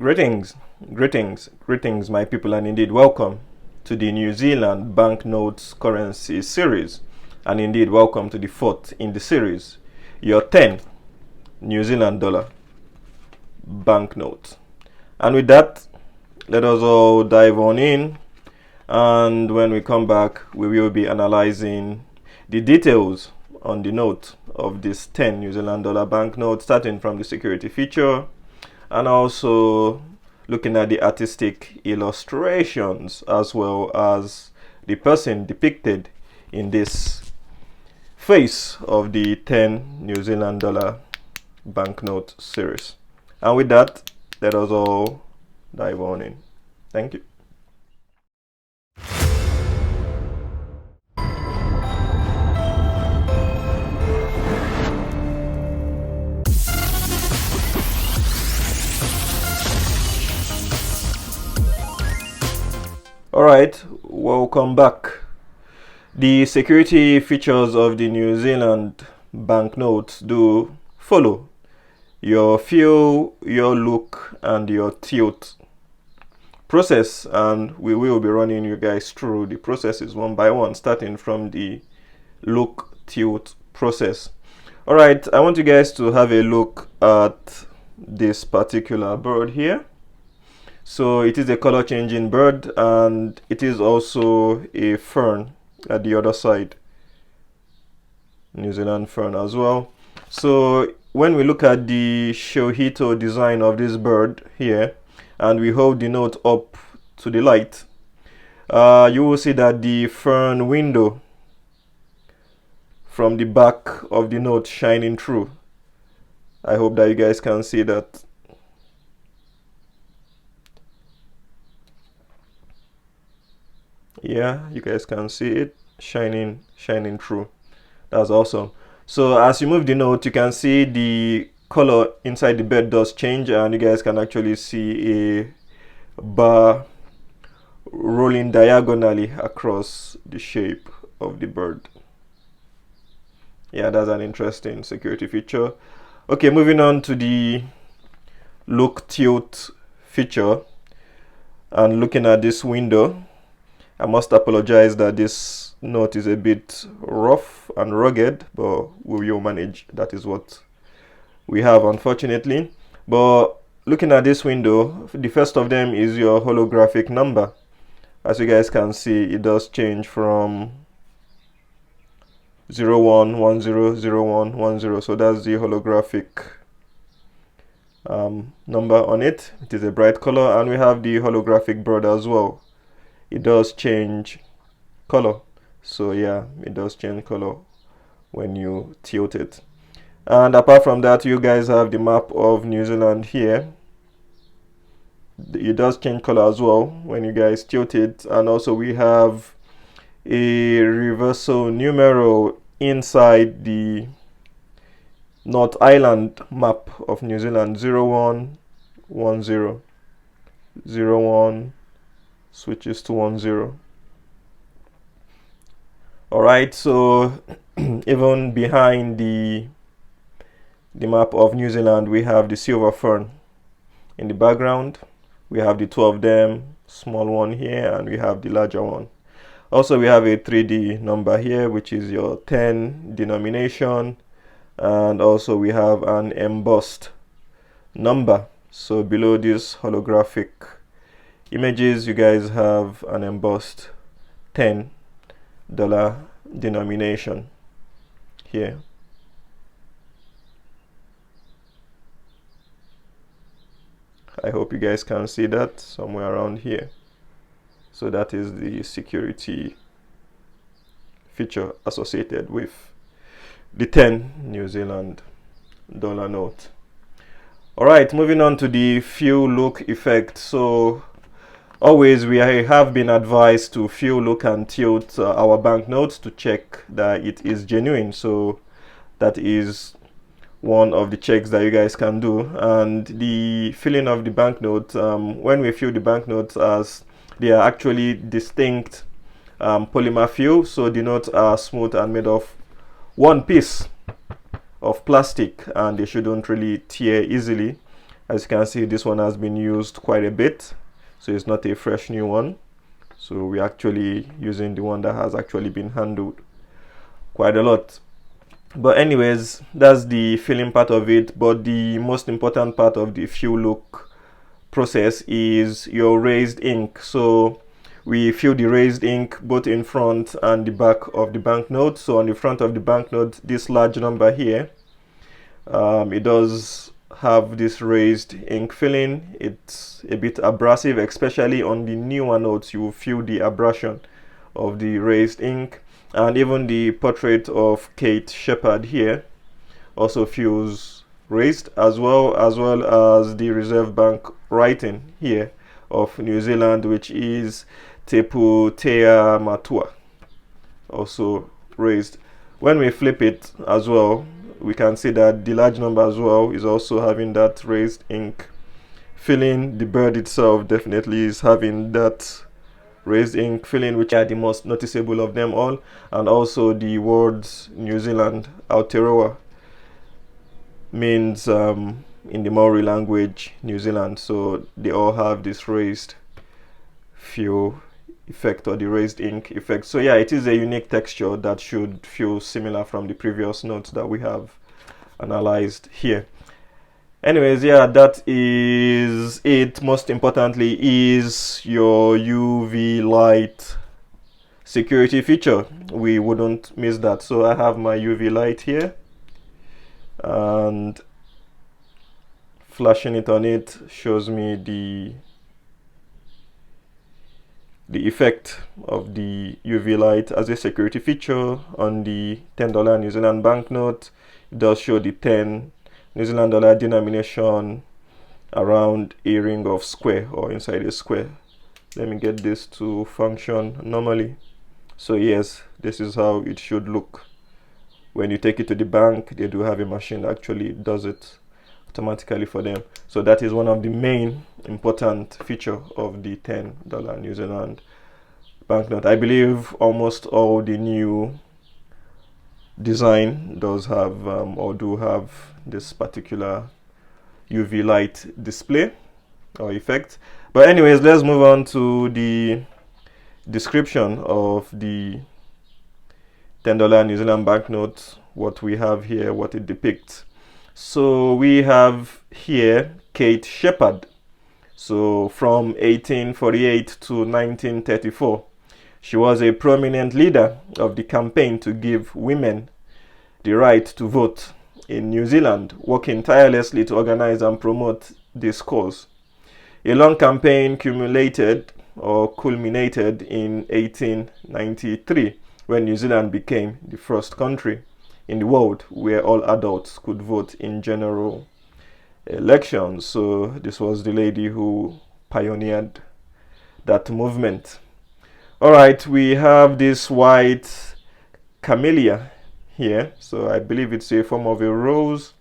Greetings, greetings, my people, and indeed welcome to the New Zealand banknotes currency series, and indeed welcome to the fourth in the series, your 10 New Zealand dollar banknote. And with that, let us all dive on in, and when we come back, we will be analyzing the details on the note of this 10 New Zealand dollar banknote, starting from the security feature and also looking at the artistic illustrations as well as the person depicted in this face of the 10 New Zealand dollar banknote series. And with that, let us all dive on in. Thank you. Alright, welcome back. The security features of the New Zealand banknotes do follow your feel, your look, and your tilt process, and we will be running you guys through the processes one by one, starting from the look tilt process. Alright, I want you guys to have a look at this particular bird here. So it is a color changing bird, and it is also a fern at the other side, New Zealand fern as well. So when we look at the Shohito design of this bird here, and we hold the note up to the light, you will see that the fern window from the back of the note shining through. I hope that you guys can see that. Yeah, you guys can see it shining through. That's awesome. So as you move the note, you can see the color inside the bird does change, and you guys can actually see a bar rolling diagonally across the shape of the bird. Yeah, that's an interesting security feature. Okay, moving on to the look tilt feature, and looking at this window, I must apologize that this note is a bit rough and rugged, but we will manage. That is what we have, unfortunately. But looking at this window, the first of them is your holographic number. As you guys can see, it does change from 01100110. So that's the holographic number on it. It is a bright color, and we have the holographic bird as well. It does change color. So yeah, it does change color when you tilt it. And apart from that, you guys have the map of New Zealand here. It does change color as well when you guys tilt it. And also we have a reversal numeral inside the North Island map of New Zealand. 0110 01 switches to 10. Alright, so even behind the map of New Zealand, we have the silver fern in the background. We have the two of them, small one here, and we have the larger one. Also, we have a 3D number here, which is your 10 denomination, and also we have an embossed number. So below this holographic images, you guys have an embossed $10 denomination here. I hope you guys can see that somewhere around here. So that is the security feature associated with the 10 New Zealand dollar note. Alright, moving on to the feel look effect. So always we have been advised to feel, look, and tilt our banknotes to check that it is genuine. So that is one of the checks that you guys can do. And the feeling of the banknote, when we feel the banknotes, as they are actually distinct polymer feel, so the notes are smooth and made of one piece of plastic, and they shouldn't really tear easily. As you can see, this one has been used quite a bit, so it's not a fresh new one. So we're actually using the one that has actually been handled quite a lot. But anyways, that's the filling part of it. But the most important part of the fill look process is your raised ink. So we fill the raised ink both in front and the back of the banknote. So on the front of the banknote, this large number here, it does have this raised ink filling. It's a bit abrasive, especially on the newer notes. You will feel the abrasion of the raised ink. And even the portrait of Kate Sheppard here also feels raised, as well as the Reserve Bank writing here of New Zealand, which is Tepu Tea Matua, also raised. When we flip it as well, we can see that the large number as well is also having that raised ink filling. The bird itself definitely is having that raised ink filling, which are the most noticeable of them all. And also the words New Zealand, Aotearoa, means in the Maori language New Zealand, so they all have this raised fill effect, or the raised ink effect. So yeah, it is a unique texture that should feel similar from the previous notes that we have analyzed here. Anyways, yeah, that is it. Most importantly is your UV light security feature. We wouldn't miss that. So I have my UV light here, and flashing it on it shows me the effect of the UV light as a security feature. On the $10 New Zealand banknote, it does show the 10 New Zealand dollar denomination around a ring of square, or inside a square. Let me get this to function normally. So yes, this is how it should look. When you take it to the bank, they do have a machine that actually does it automatically for them. So that is one of the main important feature of the $10 New Zealand banknote. I believe almost all the new design does have or do have this particular UV light display or effect. But anyways, let's move on to the description of the $10 New Zealand banknote, what we have here, what it depicts. So we have here Kate Sheppard. So from 1848 to 1934, she was a prominent leader of the campaign to give women the right to vote in New Zealand, working tirelessly to organize and promote this cause. A long campaign culminated in 1893, when New Zealand became the first country in the world where all adults could vote in general elections. So this was the lady who pioneered that movement. All right, we have this white camellia here. So I believe it's a form of a rose,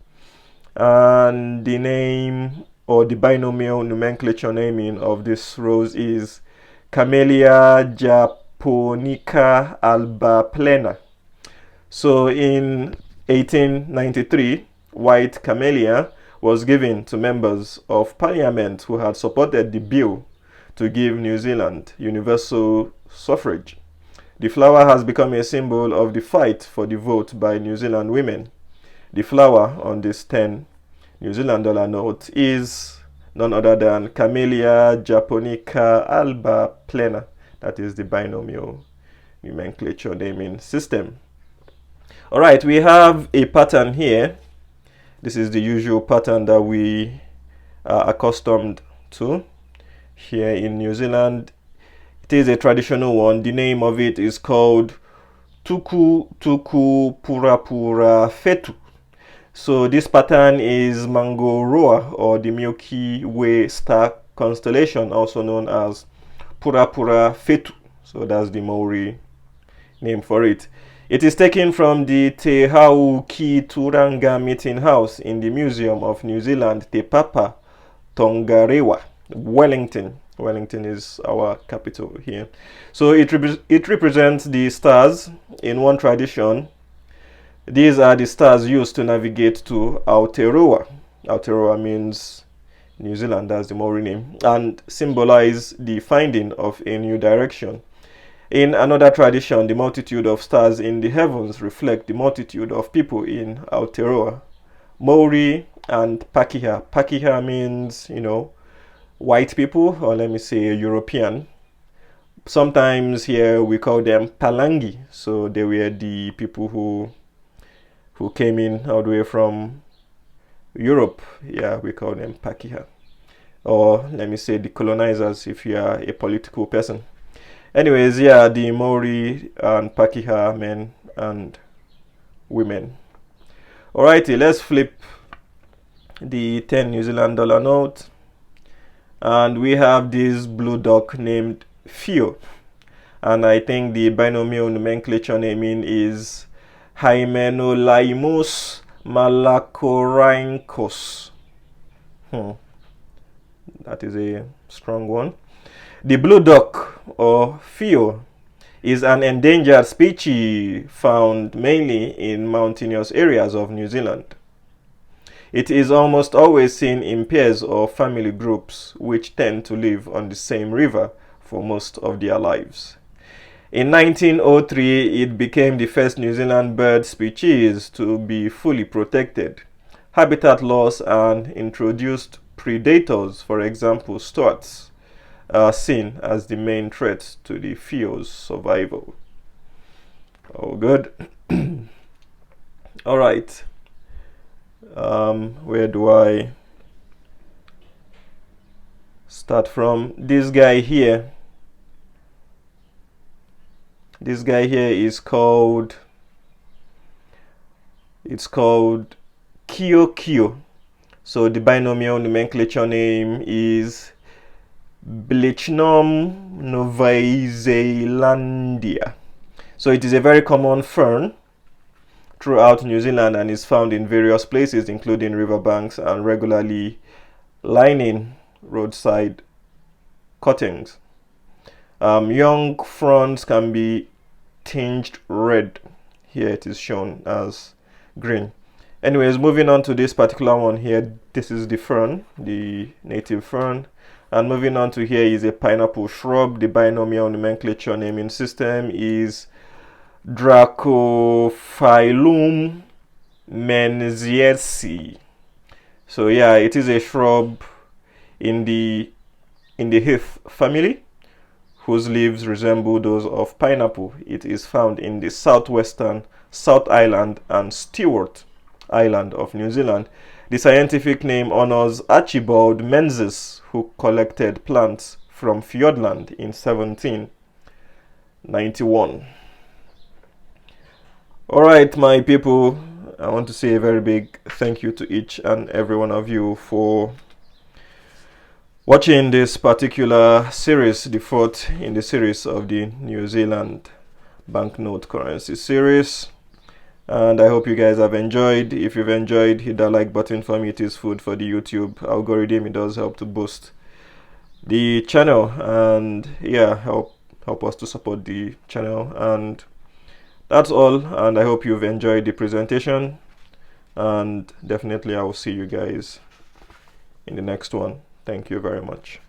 and the name, or the binomial nomenclature naming of this rose, is Camellia japonica alba plena. So in 1893, white camellia was given to members of parliament who had supported the bill to give New Zealand universal suffrage. The flower has become a symbol of the fight for the vote by New Zealand women. The flower on this 10 New Zealand dollar note is none other than Camellia japonica alba plena. That is the binomial nomenclature naming system. All right, we have a pattern here. This is the usual pattern that we are accustomed to here in New Zealand. It is a traditional one. The name of it is called Tuku Tuku Pura Pura Fetu. So this pattern is Mangoroa, or the Milky Way star constellation, also known as Pura Pura Fetu. So that's the Maori name for it. It is taken from the Te Hau Ki Turanga meeting house in the Museum of New Zealand, Te Papa Tongarewa, Wellington. Wellington is our capital here. So it represents the stars. In one tradition, these are the stars used to navigate to Aotearoa. Aotearoa means New Zealand, that's the Maori name, and symbolize the finding of a new direction. In another tradition, the multitude of stars in the heavens reflect the multitude of people in Aotearoa. Maori and Pakeha. Pakeha means, white people, or let me say European. Sometimes here we call them Palangi. So they were the people who came in all the way from Europe. Yeah, we call them Pakeha. Or let me say the colonizers if you are a political person. Anyways, yeah, the Maori and Pakeha men and women. Alrighty, let's flip the 10 New Zealand dollar note. And we have this blue duck named Fio. And I think the binomial nomenclature naming is Hymenolaimus malacorhynchos. That is a strong one. The blue duck, or Fio, is an endangered species found mainly in mountainous areas of New Zealand. It is almost always seen in pairs or family groups which tend to live on the same river for most of their lives. In 1903, it became the first New Zealand bird species to be fully protected. Habitat loss and introduced predators, for example stoats, are seen as the main threats to the Fio's survival. Oh, good. All right. Where do I start from? This guy here is called, it's called Kio. So the binomial nomenclature name is Blechnum novaezelandia. So it is a very common fern throughout New Zealand and is found in various places including riverbanks and regularly lining roadside cuttings. Young fronds can be tinged red. Here it is shown as green. Anyways, moving on to this particular one here, this is the fern, the native fern. And moving on to here is a pineapple shrub. The binomial nomenclature naming system is Dracophyllum menziesi. So yeah, it is a shrub in the heath family whose leaves resemble those of pineapple. It is found in the southwestern South Island and Stewart Island of New Zealand. The scientific name honors Archibald Menzies, who collected plants from Fiordland in 1791. Alright, my people, I want to say a very big thank you to each and every one of you for watching this particular series, the fourth in the series of the New Zealand banknote currency series. And I hope you guys have enjoyed. If you've enjoyed, hit that like button for me. It is food for the YouTube algorithm. It does help to boost the channel and yeah, help us to support the channel. And that's all, and I hope you've enjoyed the presentation, and definitely I will see you guys in the next one. Thank you very much.